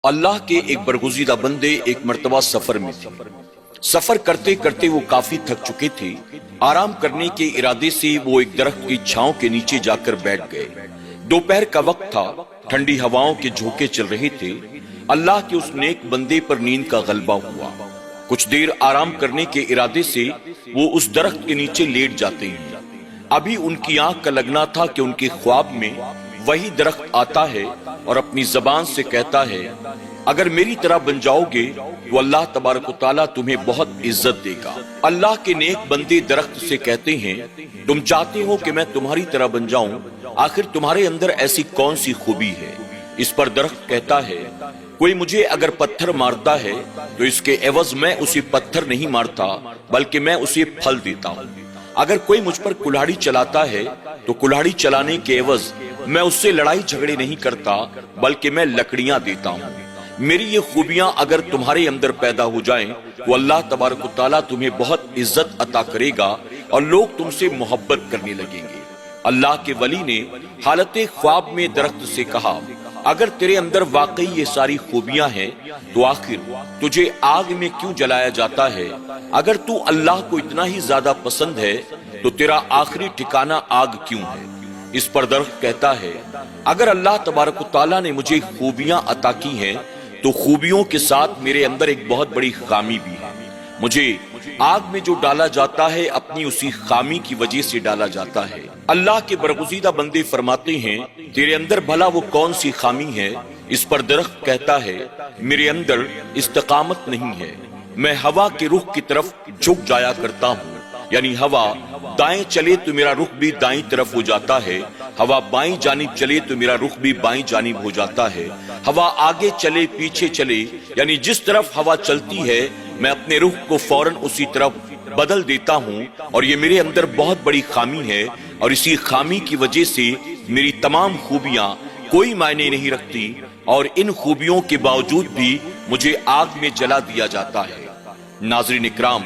اللہ کے ایک برگزیدہ بندے ایک مرتبہ سفر میں تھے۔ سفر کرتے کرتے وہ کافی تھک چکے تھے۔ آرام کرنے کے ارادے سے وہ ایک درخت کی چھاؤں کے نیچے جا کر بیٹھ گئے۔ دوپہر کا وقت تھا، ٹھنڈی ہواؤں کے جھونکے چل رہے تھے۔ اللہ کے اس نیک بندے پر نیند کا غلبہ ہوا۔ کچھ دیر آرام کرنے کے ارادے سے وہ اس درخت کے نیچے لیٹ جاتے ہیں۔ ابھی ان کی آنکھ کا لگنا تھا کہ ان کے خواب میں وہی درخت آتا ہے اور اپنی زبان سے کہتا ہے، اگر میری طرح بن جاؤ گے تو اللہ تبارک و تعالیٰ تمہیں بہت عزت دے گا۔ اللہ کے نیک بندے درخت سے کہتے ہیں، تم چاہتے ہو کہ میں تمہاری طرح بن جاؤں، آخر تمہارے اندر ایسی کون سی خوبی ہے؟ اس پر درخت کہتا ہے، کوئی مجھے اگر پتھر مارتا ہے تو اس کے عوض میں اسے پتھر نہیں مارتا بلکہ میں اسے پھل دیتا ہوں۔ اگر کوئی مجھ پر کلہاڑی چلاتا ہے تو کلہاڑی چلانے کے عوض میں اس سے لڑائی جھگڑے نہیں کرتا بلکہ میں لکڑیاں دیتا ہوں۔ میری یہ خوبیاں اگر تمہارے اندر پیدا ہو جائیں تو اللہ تبارک و تعالیٰ تمہیں بہت عزت عطا کرے گا اور لوگ تم سے محبت کرنے لگیں گے۔ اللہ کے ولی نے حالت خواب میں درخت سے کہا، اگر تیرے اندر واقعی یہ ساری خوبیاں ہیں تو آخر تجھے آگ میں کیوں جلایا جاتا ہے؟ اگر تو اللہ کو اتنا ہی زیادہ پسند ہے تو تیرا آخری ٹھکانہ آگ کیوں ہے؟ اس پر درخت کہتا ہے، اگر اللہ تبارک و تعالیٰ نے مجھے خوبیاں عطا کی ہیں تو خوبیوں کے ساتھ میرے اندر ایک بہت بڑی خامی بھی ہے۔ مجھے آگ میں جو ڈالا جاتا ہے اپنی اسی خامی کی وجہ سے ڈالا جاتا ہے۔ اللہ کے برگزیدہ بندے فرماتے ہیں، تیرے اندر بھلا وہ کون سی خامی ہے؟ اس پر درخت کہتا ہے، میرے اندر استقامت نہیں ہے۔ میں ہوا کے رخ کی طرف جھک جایا کرتا ہوں، یعنی ہوا دائیں چلے تو میرا رخ بھی دائیں طرف ہو جاتا ہے، ہوا بائیں جانب چلے تو میرا رخ بھی بائیں جانب ہو جاتا ہے، ہوا آگے چلے پیچھے چلے، یعنی جس طرف ہوا چلتی ہے میں اپنے رخ کو فوراً اسی طرف بدل دیتا ہوں، اور یہ میرے اندر بہت بڑی خامی ہے، اور اسی خامی کی وجہ سے میری تمام خوبیاں کوئی معنی نہیں رکھتی، اور ان خوبیوں کے باوجود بھی مجھے آگ میں جلا دیا جاتا ہے۔ ناظرین اکرام،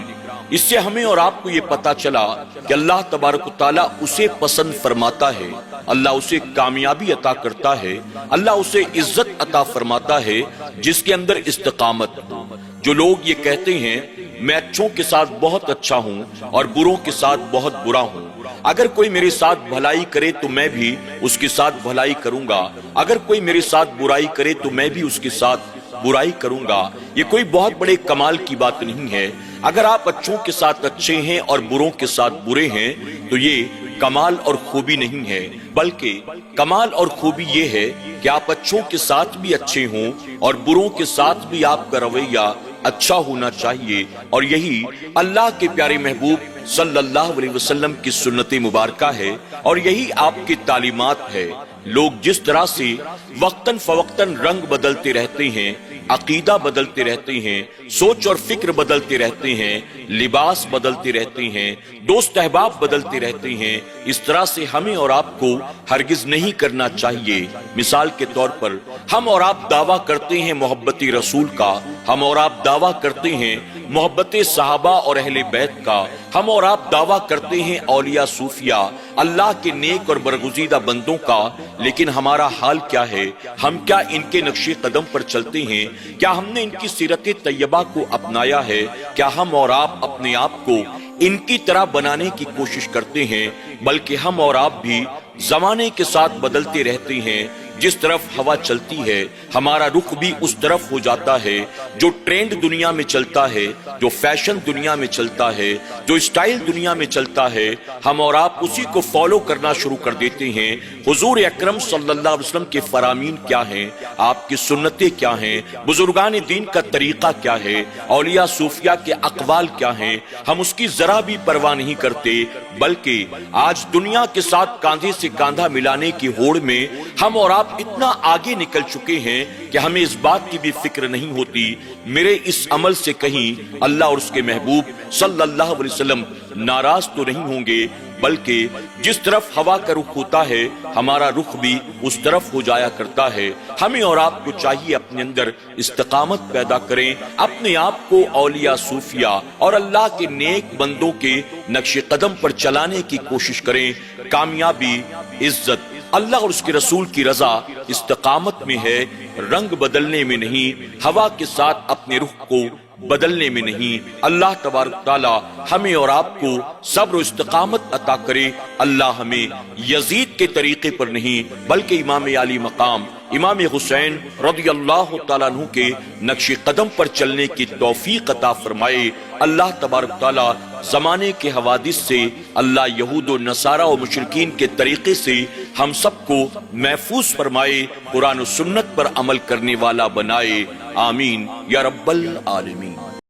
اس سے ہمیں اور آپ کو یہ پتا چلا کہ اللہ تبارک و تعالیٰ اسے پسند فرماتا ہے، اللہ اسے کامیابی عطا کرتا ہے، اللہ اسے عزت عطا فرماتا ہے جس کے اندر استقامت ہو۔ جو لوگ یہ کہتے ہیں میں اچھوں کے ساتھ بہت اچھا ہوں اور بروں کے ساتھ بہت برا ہوں، اگر کوئی میرے ساتھ بھلائی کرے تو میں بھی اس کے ساتھ بھلائی کروں گا، اگر کوئی میرے ساتھ برائی کرے تو میں بھی اس کے ساتھ برائی کروں گا، یہ کوئی بہت بڑے کمال کی بات نہیں ہے۔ اگر آپ اچھوں کے ساتھ اچھے ہیں اور بروں کے ساتھ برے ہیں تو یہ کمال اور خوبی نہیں ہے، بلکہ کمال اور خوبی یہ ہے کہ آپ اچھوں کے ساتھ بھی اچھے ہوں اور بروں کے ساتھ بھی آپ کا رویہ اچھا ہونا چاہیے، اور یہی اللہ کے پیارے محبوب صلی اللہ علیہ وسلم کی سنت مبارکہ ہے، اور یہی آپ کی تعلیمات ہے۔ لوگ جس طرح سے وقتاً فوقتاً رنگ بدلتے رہتے ہیں، عقیدہ بدلتے رہتے ہیں، سوچ اور فکر بدلتے رہتے ہیں، لباس بدلتے رہتے ہیں، دوست احباب بدلتے رہتے ہیں، اس طرح سے ہمیں اور آپ کو ہرگز نہیں کرنا چاہیے۔ مثال کے طور پر ہم اور آپ دعویٰ کرتے ہیں محبت رسول کا، ہم اور آپ دعویٰ کرتے ہیں محبت صحابہ اور اہل بیت کا، ہم اور آپ دعویٰ کرتے ہیں اولیاء صوفیاء، اللہ کے نیک اور برگزیدہ بندوں کا، لیکن ہمارا حال کیا ہے؟ ہم کیا ان کے نقش قدم پر چلتے ہیں؟ کیا ہم نے ان کی سیرت طیبہ کو اپنایا ہے؟ کیا ہم اور آپ اپنے آپ کو ان کی طرح بنانے کی کوشش کرتے ہیں؟ بلکہ ہم اور آپ بھی زمانے کے ساتھ بدلتے رہتے ہیں، جس طرف ہوا چلتی ہے ہمارا رخ بھی اس طرف ہو جاتا ہے۔ جو ٹرینڈ دنیا میں چلتا ہے، جو فیشن دنیا میں چلتا ہے، جو اسٹائل دنیا میں چلتا ہے، ہم اور آپ اسی کو فالو کرنا شروع کر دیتے ہیں۔ حضور اکرم صلی اللہ علیہ وسلم کے فرامین کیا ہیں، آپ کی سنتیں کیا ہیں، بزرگان دین کا طریقہ کیا ہے، اولیاء صوفیاء کے اقوال کیا ہیں، ہم اس کی ذرا بھی پرواہ نہیں کرتے، بلکہ آج دنیا کے ساتھ کاندھے سے کاندھا ملانے کی ہوڑ میں ہم اور آپ اتنا آگے نکل چکے ہیں کہ ہمیں اس بات کی بھی فکر نہیں ہوتی میرے اس عمل سے کہیں اللہ اور اس کے محبوب صلی اللہ علیہ وسلم ناراض تو نہیں ہوں گے، بلکہ جس طرف ہوا کا رخ ہوتا ہے ہمارا رخ بھی اس طرف ہو جایا کرتا ہے۔ ہمیں اور آپ کو چاہیے اپنے اندر استقامت پیدا کریں، اپنے آپ کو اولیاء صوفیاء اور اللہ کے نیک بندوں کے نقش قدم پر چلانے کی کوشش کریں۔ کامیابی، عزت اللہ اور اس کے رسول کی رضا استقامت میں ہے، رنگ بدلنے میں نہیں، ہوا کے ساتھ اپنے رخ کو بدلنے میں نہیں۔ اللہ تبارک تعالی ہمیں اور آپ کو صبر و استقامت عطا کرے۔ اللہ ہمیں یزید کے طریقے پر نہیں بلکہ امام عالی مقام امام حسین رضی اللہ تعالیٰ عنہ کے نقش قدم پر چلنے کی توفیق عطا فرمائے۔ اللہ تبارک تعالی زمانے کے حوادث سے، اللہ یہود و نصارہ و مشرکین کے طریقے سے ہم سب کو محفوظ فرمائے، قرآن و سنت پر عمل کرنے والا بنائے، آمین یا رب العالمین۔